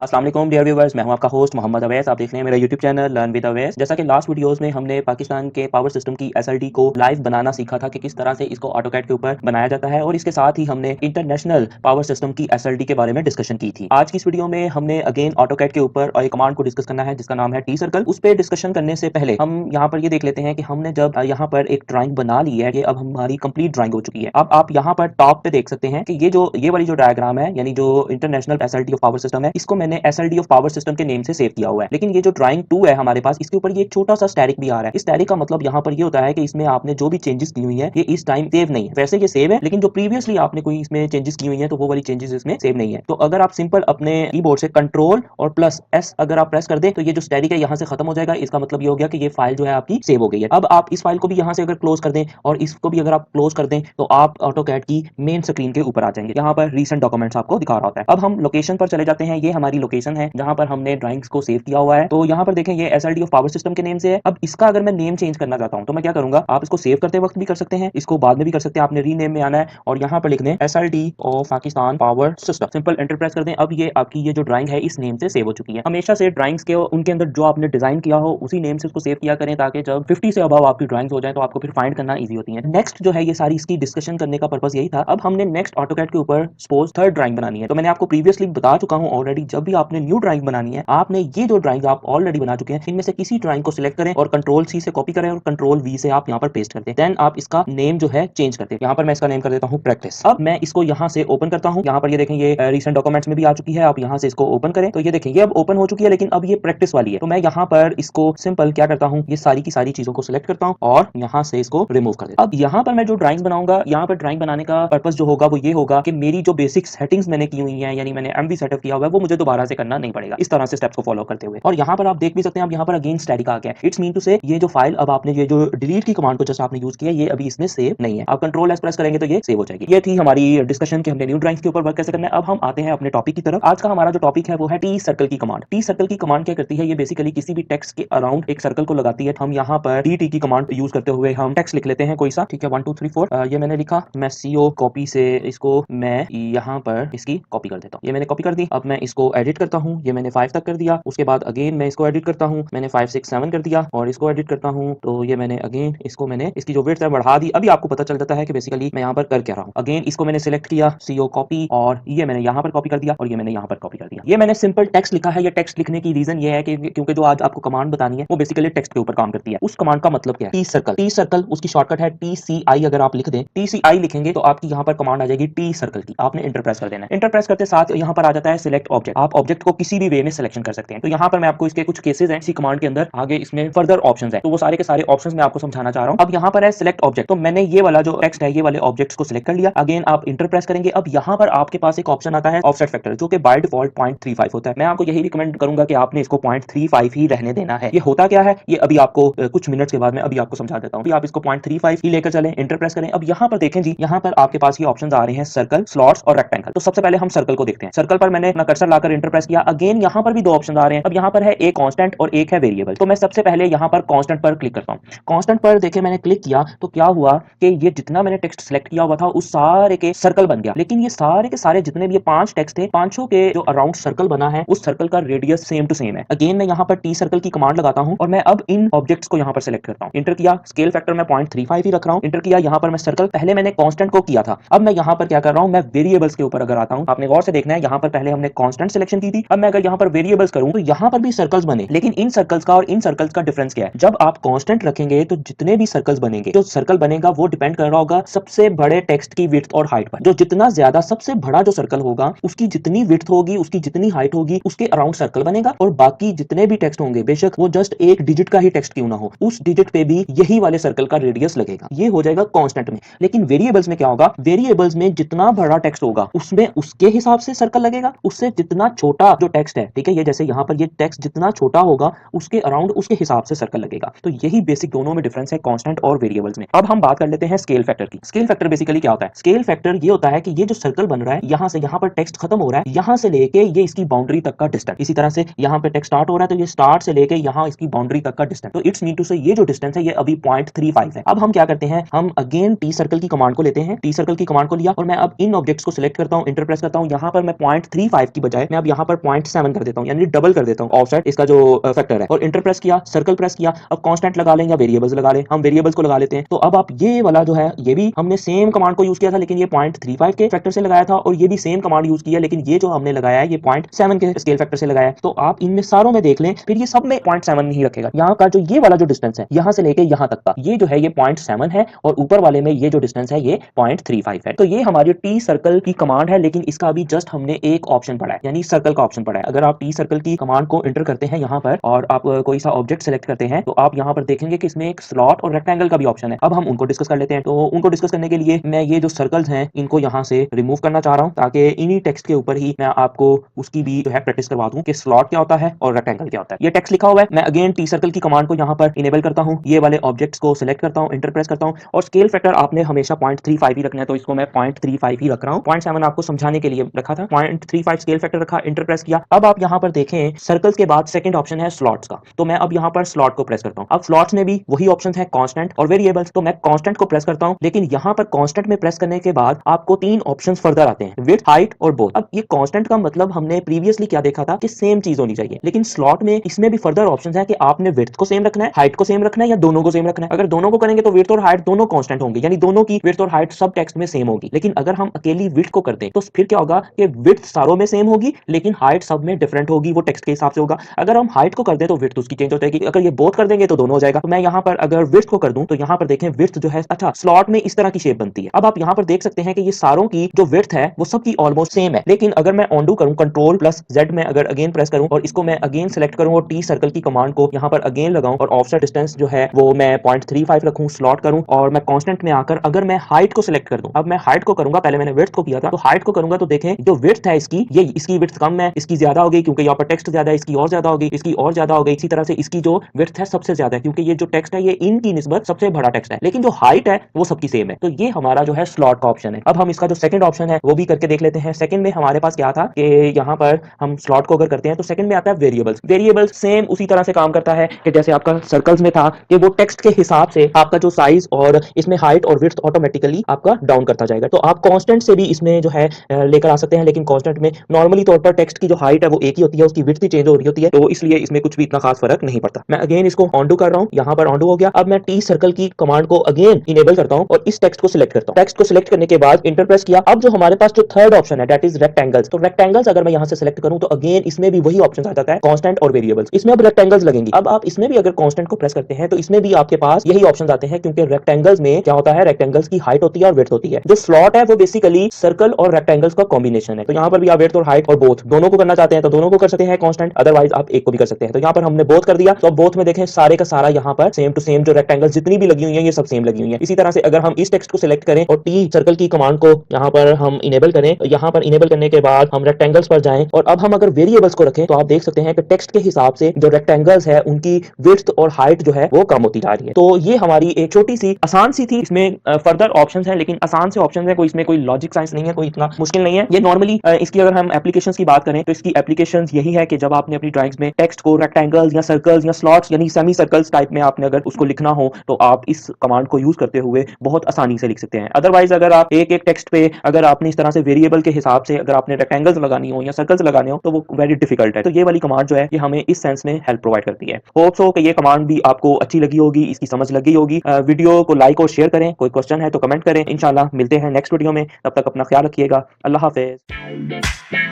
अस्सलाम वालेकुम dear viewers, मैं हूं आपका होस्ट मोहम्मद अवैस। आप देख रहे हैं मेरा YouTube channel learn with Awais. जैसा कि लास्ट वीडियोस में हमने पाकिस्तान के पावर सिस्टम की एसएलडी को लाइव बनाना सीखा था कि किस तरह से इसको ऑटोकैड के ऊपर बनाया जाता है, और इसके साथ ही हमने इंटरनेशनल पावर सिस्टम की एसएलडी के बारे में डिस्कशन की थी। आज की इस वीडियो में हमने अगेन ऑटोकैड के ऊपर एक कमांड को डिस्कस करना है जिसका नाम है टी सर्कल। उस पर डिस्कशन करने से पहले हम यहाँ पर ये देख लेते हैं कि हमने जब यहाँ पर एक ड्राइंग बना ली है, ये अब हमारी कंप्लीट ड्राइंग हो चुकी है। अब आप यहाँ पर टॉप पे देख सकते हैं कि ये वाली जो डायग्राम है, यानी जो international SLD of power system है, इसको मैंने एसएलडी ऑफ पावर सिस्टम के नेम से सेव किया हुआ है। लेकिन ये जो ड्राइंग 2 है हमारे पास, इसके ऊपर ये छोटा सा स्टैटिक भी आ रहा है। इस स्टैटिक का मतलब यहाँ पर ये होता है कि इसमें आपने जो भी चेंजेस की हुई है ये इस टाइम सेव नहीं है। वैसे ये सेव है, लेकिन जो प्रीवियसली आपने कोई इसमें चेंजेस की हुई है तो वो वाली चेंजेस इसमें सेव नहीं है। तो अगर आप सिंपल अपने कीबोर्ड से कंट्रोल और प्लस एस अगर आप प्रेस कर दें तो ये जो स्टैटिक है यहाँ से खत्म हो जाएगा। इसका मतलब ये हो गया कि ये फाइल जो है आपकी सेव हो गई है। अब आप इस फाइल को भी यहाँ से अगर क्लोज कर दें और इसको भी अगर आप क्लोज कर दें तो आप ऑटोकैड की मेन स्क्रीन के ऊपर आ जाएंगे। यहाँ पर रीसेंट डॉक्यूमेंट्स आपको दिखा रहा होता है। अब हम लोकेशन पर चले जाते हैं। ये हमारी लोकेशन है जहां पर हमने ड्राइंग्स को सेव किया हुआ है। तो यहाँ पर देखें ये एसएलडी ऑफ पावर सिस्टम के नेम से है। अब इसका अगर मैं नेम चेंज करना चाहता हूं तो मैं क्या करूंगा, आप इसको सेव करते वक्त भी कर सकते हैं, इसको बाद में भी कर सकते हैं। आपने रीनेम में आना है और यहाँ पर लिख दें SLD of Pakistan power system, simple enter press कर दें। अब ये आपकी ये जो ड्राइंग है इस नेम से सेव हो चुकी है। हमेशा से ड्राइंग्स के उनके अंदर जो आपने डिजाइन किया हो उसी नेम से उसको सेव किया करें, ताकि जब 50 से अबव आपकी ड्राइंग्स हो जाए तो आपको फिर फाइंड करना ईजी होती है। नेक्स्ट जो है ये सारी इसकी डिस्कशन करने का पर्पस यही था। अब हमने नेक्स्ट ऑटोकैड के ऊपर सपोज थर्ड ड्राइंग बनानी है। तो मैंने आपको प्रीवियसली बता चुका हूं ऑलरेडी, जब भी आपने न्यू ड्राइंग बनानी है, आपने ये जो ड्राइंग आप ऑलरेडी बना चुके हैं इनमें से किसी ड्राइंग को सिलेक्ट करें और कंट्रोल सी से कॉपी करें और कंट्रोल वी से आप यहाँ पर पेस्ट कर दें। देन आप इसका नेम जो है चेंज करते हैं। यहाँ पर मैं इसका नेम कर देता हूँ प्रैक्टिस। अब मैं इसको यहाँ से ओपन करता हूँ। यहाँ पर ये देखें ये रिसेंट डॉक्यूमेंट्स में भी आ चुकी है। आप यहाँ से इसको ओपन करें तो ये देखें ये अब ओपन हो चुकी है, लेकिन अब ये प्रैक्टिस वाली है। तो मैं यहाँ पर इसको सिंपल क्या करता हूँ, ये सारी की सारी चीजों को सिलेक्ट करता हूँ और यहाँ से इसको रिमूव कर देता हूँ। अब यहाँ पर मैं जो ड्राइंग्स बनाऊंगा, यहाँ पर ड्राइंग बनाने का पर्पस जो होगा वो ये होगा कि मेरी जो बेसिक सेटिंग्स मैंने की हुई है, यानी मैंने एमवी सेटअप किया हुआ है, वो मुझे दोबारा से करना नहीं पड़ेगा इस तरह से स्टेप्स को फॉलो करते हुए। और यहाँ पर आप देख भी सकते हैं, अब यहाँ पर अगेन स्टैटिक आ गया है। इट्स मीन टू से ये जो फाइल अब आपने ये जो डिलीट की कमांड को जस्ट आपने यूज किया, ये अभी इसमें सेव नहीं है। आप कंट्रोल एस प्रेस करेंगे तो ये सेव हो जाएगी। ये थी हमारी डिस्कशन कि हमने न्यू ड्राइंग्स के ऊपर वर्क कैसे करना है। अब हम आते हैं अपने टॉपिक की तरफ। आज का हमारा जो टॉपिक है वो है टी सर्कल की कमांड। टी सर्कल की कमांड क्या करती है, ये बेसिकली किसी भी टेक्स्ट के अराउंड एक सर्कल को लगाती है। हम यहाँ पर टी की कमांड यूज करते हुए हम टेक्स्ट लिख लेते हैं कोई सा, ठीक है 1 2 3 4। ये मैंने लिखा, मैं सीओ कॉपी से इसको मैं यहाँ पर इसकी कॉपी कर देता हूँ। ये मैंने कॉपी कर दी। अब मैं इसको एडिट करता हूँ। ये मैंने 5 तक कर दिया। उसके बाद अगेन मैं इसको एडिट करता हूँ। मैंने 5 6 7 कर दिया और इसको एडिट करता हूँ। तो ये मैंने अगेन इसको मैंने इसकी जो विड्थ है बढ़ा दी। अभी आपको पता चल जाता है कि बेसिकली मैं यहाँ पर कर क्या रहा हूँ। अगेन इसको मैंने सिलेक्ट किया सीओ कॉपी और ये मैंने यहाँ पर कॉपी कर दिया और ये मैंने यहाँ पर कॉपी कर दिया। ये मैंने सिंपल टेक्स्ट लिखा है। ये टेक्स्ट लिखने की रीजन ये है कि क्योंकि जो आज आपको कमांड बतानी है वो बेसिकली टेक्स्ट के ऊपर काम करती है। उस कमांड का मतलब क्या है, टी सर्कल। टी सर्कल उसकी शॉर्टकट है TCI। अगर आप लिख दें TCI लिखेंगे तो आपकी यहाँ पर कमांड आ जाएगी टी सर्कल की। आपने इंटर प्रेस कर देना है। इंटर प्रेस करते साथ यहाँ पर आ जाता है सिलेक्ट ऑब्जेक्ट। आप ऑब्जेक्ट को किसी भी वे में सिलेक्शन कर सकते हैं। तो यहाँ पर मैं आपको इसके कुछ केसेस हैं इसी कमांड के अंदर, आगे इसमें फर्दर ऑप्शंस हैं, तो वो सारे के सारे ऑप्शंस मैं आपको समझाना चाह रहा हूँ। अब यहाँ पर है सिलेक्ट ऑब्जेक्ट। तो मैंने ये वाला जो टेक्स्ट है ये वाले ऑब्जेक्ट्स को सिलेक्ट कर लिया। अगेन आप इंटर प्रेस करेंगे। अब यहाँ पर आपके पास एक ऑप्शन आता है ऑफसेट फैक्टर, जो कि बाय डिफॉल्ट 0.35 होता है। मैं आपको यही रिकमेंड करूंगा कि आपने इसको 0.35 ही रहने देना है। ये होता क्या है ये अभी आपको कुछ मिनट्स के बाद मैं अभी आपको समझा देता हूँ। आप इसको 0.35 ही लेकर चलें, इंटर प्रेस करें। अब यहाँ पर देखें जी, यहाँ पर आपके पास ये ऑप्शंस आ रहे हैं सर्कल, स्लॉट्स और रेक्टेंगल। तो सबसे पहले हम सर्कल को देखते हैं। सर्कल पर मैंने अपना कर्सर लाकर इंटर प्रेस किया। अगेन यहाँ पर भी दो ऑप्शन आ रहे हैं। अब यहाँ पर है एक कांस्टेंट और एक है वेरिएबल। तो मैं सबसे पहले यहाँ पर कांस्टेंट पर क्लिक करता हूँ। कांस्टेंट पर देखें मैंने क्लिक किया तो क्या हुआ कि ये जितना मैंने टेक्स्ट सिलेक्ट किया हुआ था उस सारे के सर्कल बन गया। लेकिन ये सारे के सारे जितने भी ये 5 टेक्स्ट थे, पांचों के जो अराउंड सर्कल बना है उस सर्कल का रेडियस सेम टू सेम है। अगेन मैं यहाँ पर टी सर्कल की कमांड लगाता हूँ और मैं अब इन ऑब्जेक्ट्स को यहाँ पर सिलेक्ट करता हूँ। इंटर किया, स्केल फैक्टर मैं 0.35 ही रख रहा हूँ। इंटर किया, यहाँ पर मैं सर्कल, पहले मैंने कांस्टेंट को किया था, अब मैं यहाँ पर क्या कर रहा हूँ, मैं वेरिएबल्स के ऊपर अगर आता हूँ। आपने गौर से देखना है, यहाँ पर पहले हमने कांस्टेंट सिलेक्शन की थी। अब मैं अगर यहाँ पर वेरिएबल्स करूँ तो यहाँ पर भी सर्कल्स बने, लेकिन इन सर्कल्स का और इन सर्कल्स का डिफरेंस क्या है। जब आप कांस्टेंट रखेंगे तो जितने भी सर्कल्स बनेंगे, जो सर्कल बनेगा वो डिपेंड कर रहा होगा सबसे बड़े टेक्स्ट की विड्थ और हाइट पर। जो जितना ज्यादा सबसे बड़ा जो सर्कल होगा उसकी जितनी विड्थ होगी, उसकी जितनी हाइट होगी, उसके अराउंड सर्कल बनेगा। और बाकी जितने भी टेक्स्ट होंगे, बेशक वो जस्ट एक डिजिट का ही टेक्स्ट क्यों ना हो, उस डिजिट पे भी यही वाले सर्कल का रेडियस लगेगा। ये हो जाएगा कांस्टेंट में। लेकिन वेरिएबल्स में क्या होगा, वेरिएबल्स में जितना बड़ा टेक्स्ट होगा उसमें उसके हिसाब से सर्कल लगेगा, उससे जितना छोटा जो टेक्स्ट है, ठीक है, ये जैसे यहाँ पर ये टेक्स्ट जितना छोटा होगा उसके अराउंड उसके हिसाब से सर्कल लगेगा। तो यही बेसिक दोनों में डिफरेंस है कांस्टेंट और वेरिएबल्स में। अब हम बात कर लेते हैं स्केल फैक्टर की। स्केल फैक्टर बेसिकली क्या होता है, स्केल फैक्टर ये होता है कि ये जो सर्कल बन रहा है, यहाँ से यहाँ पर टेक्स्ट खत्म हो रहा है, यहाँ से लेके ये इसकी बाउंड्री तक का डिस्टेंस, इसी तरह से यहाँ पे टेक्स्ट स्टार्ट हो रहा है तो ये स्टार्ट से लेके यहाँ इसकी बाउंड्री तक का डिस्टेंस। तो इट्स मीन टू से ये जो डिस्टेंस है ये अभी 0.35 है। अब हम क्या करते हैं, हम अगेन टी सर्कल की कमांड को लेते हैं। टी सर्कल की कमांड को लिया और मैं अब इन ऑब्जेक्ट्स को सिलेक्ट करता हूँ, इंटर प्रेस करता हूँ। यहाँ पर मैं 0.35 की बजाय मैं अब यहाँ पर 0.7 कर देता हूँ, यानी डबल कर देता हूँ ऑफसेट इसका जो फैक्टर है, और इंटर प्रेस किया, सर्कल प्रेस किया। अब कांस्टेंट लगा लें या वेरिएबल्स लगा लें, हम वेरिएबल्स को लगा लेते हैं। तो अब आप ये वाला जो है, ये भी हमने सेम कमांड को यूज किया था, लेकिन ये 0.35 के फैक्टर से लगाया था, और ये भी सेम कमांड यूज किया, लेकिन ये जो हमने लगाया है ये 0.7 के स्केल फैक्टर से लगाया है। तो आप इनमें सारों में देख लें, फिर ये सब में 0.7 ही रखेगा। यहाँ का जो ये वाला जो डिस्टेंस है, यहाँ से लेके यहाँ तक का, ये जो है ये 0.7 है, और ऊपर वाले में ये जो डिस्टेंस है ये 0.35 है। तो ये हमारी टी सर्कल की कमांड है, लेकिन इसका अभी जस्ट हमने एक ऑप्शन पढ़ा है, यानी सर्कल का ऑप्शन पढ़ा है। अगर आप टी सर्कल की कमांड को एंटर करते हैं यहाँ पर, और आप कोई सा ऑब्जेक्ट सेलेक्ट करते हैं, तो आप यहाँ पर देखेंगे कि इसमें एक स्लॉट और रेक्टेंगल का भी ऑप्शन है। अब हम उनको डिस्कस कर लेते हैं। तो उनको डिस्कस करने के लिए मैं ये जो सर्कल्स हैं इनको यहाँ से रिमूव करना चाह रहा हूँ, ताकि इन्हीं टेक्स्ट के ऊपर ही मैं आपको उसकी भी जो है प्रैक्टिस करवा दूं कि स्लॉट क्या होता है और रेक्टेंगल क्या होता है। ये टेक्स्ट लिखा हुआ है, मैं अगेन टी सर्कल की कमांड को यहाँ पर इनेबल करता हूँ, ये वाले ऑब्जेक्ट्स को सिलेक्ट करता हूँ, इंटर प्रेस करता हूँ, और स्केल फैक्टर आपने हमेशा 0.35 ही रखना है, तो इसको मैं 0.35 ही रख रहा हूँ। 0.7 आपको समझाने के लिए रखा था, 0.35 स्केल फैक्टर रखा, इंटर प्रेस किया। अब आप यहाँ पर देखें सर्कल्स के बाद सेकंड ऑप्शन है स्लॉट्स का, तो मैं अब यहाँ पर स्लॉट को प्रेस करता हूँ। अब स्लॉट्स में भी वही ऑप्शन है कांस्टेंट और वेरिएबल्स, तो मैं कांस्टेंट को प्रेस करता हूँ, लेकिन यहाँ पर कांस्टेंट में प्रेस करने के बाद आपको तीन ऑप्शंस फर्दर आते हैं, विड्थ, हाइट और बोथ। अब ये कांस्टेंट का मतलब हमने प्रीवियसली क्या देखा था कि सेम चीज होनी चाहिए, लेकिन स्लॉट में इसमें भी फर्दर ऑप्शंस है कि आपने विड्थ को सेम रखना है, हाइट को सेम रखना है, या दोनों को सेम रखना है। अगर दोनों को करेंगे तो विड्थ और हाइट दोनों कांस्टेंट होंगे, यानी दोनों की विड्थ और हाइट सब टेक्स्ट में सेम होगी। लेकिन अगर हम अकेली विड्थ को करते हैं तो फिर क्या होगा कि विड्थ सारों में सेम होगी, लेकिन हाइट सब में डिफरेंट होगी, वो टेक्स्ट के हिसाब से होगा। अगर हम हाइट को कर दें तो विड्थ उसकी चेंज हो जाएगी, अगर ये बोथ कर देंगे तो दोनों हो जाएगा। तो मैं यहाँ पर अगर विड्थ को कर दूं तो यहाँ पर देखें विड्थ जो है, अच्छा स्लॉट में इस तरह की शेप बनती है। अब आप यहाँ पर देख सकते हैं कि ये सारों की जो विड्थ है वो सबकी ऑलमोस्ट सेम है, लेकिन अगर मैं ऑनडू करूं कंट्रोल प्लस जेड में अगर अगेन प्रेस करूं और इसको मैं अगेन सेलेक्ट करूं और टी सर्कल की कमांड को यहाँ पर अगेन लगाऊं और ऑफसेट डिस्टेंस जो है वो मैं 0.35 रखूं, स्लॉट करूं, और मैं कांस्टेंट में आकर अगर मैं हाइट को सिलेक्ट कर दूं, अब मैं हाइट को करूंगा, पहले मैंने विड्थ को किया था, तो हाइट को करूंगा तो देखें जो विड्थ है इसकी, ये इसकी विड्थ कम है, इसकी ज्यादा हो गई क्योंकि यहाँ पर टेक्स्ट ज्यादा है, इसकी और ज्यादा हो गई, इसकी और ज्यादा हो गई। इसी तरह से इसकी जो विड्थ है सबसे ज्यादा है, क्योंकि ये जो टेक्स्ट है ये इनकी निस्बत सबसे बड़ा टेक्स्ट है, लेकिन जो हाइट है वो सबकी सेम है। तो ये हमारा जो है स्लॉट का ऑप्शन है। अब हम इसका जो सेकंड ऑप्शन है वो भी करके देख लेते हैं। सेकंड में हमारे पास क्या था कि यहाँ पर हम स्लॉट को अगर करते हैं तो सेकंड में आता है वेरिएबल्स। वेरिएबल्स सेम उसी तरह से काम करता है कि जैसे आपका सर्कल्स में था कि वो टेक्स्ट के हिसाब से आपका जो साइज और इसमें हाइट और विड्थ ऑटोमेटिकली आपका डाउन करता जाएगा। तो आप कांस्टेंट से भी इसमें जो है लेकर आ सकते हैं, लेकिन कांस्टेंट में नॉर्मली तौर पर टेक्स्ट की जो हाइट है वो एक ही होती है, उसकी विड्थ ही चेंज हो रही होती है, तो इसलिए इसमें कुछ भी इतना खास फर्क नहीं पड़ता। मैं अगेन इसको ऑनडू कर रहा हूँ, यहाँ पर ऑनडू हो गया। अब मैं टी सर्कल की कमांड को अगेन इनेबल करता हूँ और इस टेक्स्ट को सिलेक्ट करता हूँ। टेक्स्ट को सिलेक्ट करने के बाद इंटर प्रेस किया। अब जो हमारे पास जो थर्ड ऑप्शन है दैट इज रेक्टेंगल्स, तो रेक्टेंगल्स अगर मैं यहाँ से सिलेक्ट करूँ तो अगेन इसमें भी वही ऑप्शन आ जाता है कांस्टेंट और वेरिएबल्स, इसमें अब रेक्टेंगल्स लगेंगे। अब आप इसमें भी अगर कांस्टेंट को प्रेस करते हैं तो इसमें भी आपके पास यही ऑप्शन आते हैं, क्योंकि रेक्टेंगल्स में क्या होता है, रेक्टेंगल्स की हाइट होती है और विड्थ होती है। जो स्लॉट है वो बेसिकली सर्कल और रेक्टेंगल्स का कॉम्बिनेशन है, तो यहाँ पर भी आप विड्थ और हाइट और बोथ दोनों को करना चाहते हैं तो दोनों को कर सकते हैं कांस्टेंट, अदरवाइज आप एक को भी कर सकते हैं। तो यहाँ पर हमने बोथ कर दिया, तो अब बोथ में देखें सारे का सारा यहाँ पर सेम टू सेम जो रेक्टेंगल्स जितनी भी लगी हुई है ये सब सेम लगी हुई है। इसी तरह से अगर हम इस टेक्स्ट को सिलेक्ट करें और टी सर्कल की कमांड को यहाँ पर हम इनेबल करें, तो यहाँ पर इनेबल करने के बाद हम रेक्टेंगल्स पर जाएं और अब हम अगर वेरिएबल्स को रखें तो आप देख सकते हैं कि टेक्स्ट के हिसाब से जो रेक्टेंगल्स है उनकी विड्थ और हाइट जो है वो कम होती जा रही है। तो ये हमारी एक छोटी सी आसान सी थी, इसमें फर्दर ऑप्शंस हैं, लेकिन आसान से ऑप्शंस है, कोई इसमें कोई लॉजिक साइंस नहीं है, कोई इतना मुश्किल नहीं है। ये नॉर्मली इसकी अगर हम एप्लीकेशंस की बात करें तो इसकी एप्लीकेशंस यही है कि जब आपने अपनी ड्राइंग्स में टेक्स्ट को रेक्टेंगल्स या सर्कल्स या स्लॉट्स यानी सेमी सर्कल्स टाइप में आपने अगर उसको लिखना हो तो आप इस कमांड को यूज करते हुए बहुत आसानी से लिख सकते हैं। अदरवाइज अगर आप एक एक टेक्स्ट पे अगर आपने इस तरह से वेरिएबल के हिसाब से अगर आपने रेक्टेंगल्स लगानी हो या सर्कल्स लगाने हो तो वो वेरी डिफिकल्ट है। तो ये वाली कमांड जो है ये हमें इस सेंस में हेल्प प्रोवाइड करती है। होप सो कि ये कमांड भी आपको अच्छी लगी होगी, इसकी समझ लगी होगी। वीडियो को लाइक और शेयर करें, कोई क्वेश्चन है तो कमेंट करें। इंशाल्लाह मिलते हैं नेक्स्ट वीडियो में, तब तक अपना ख्याल रखिएगा। अल्लाह हाफिज।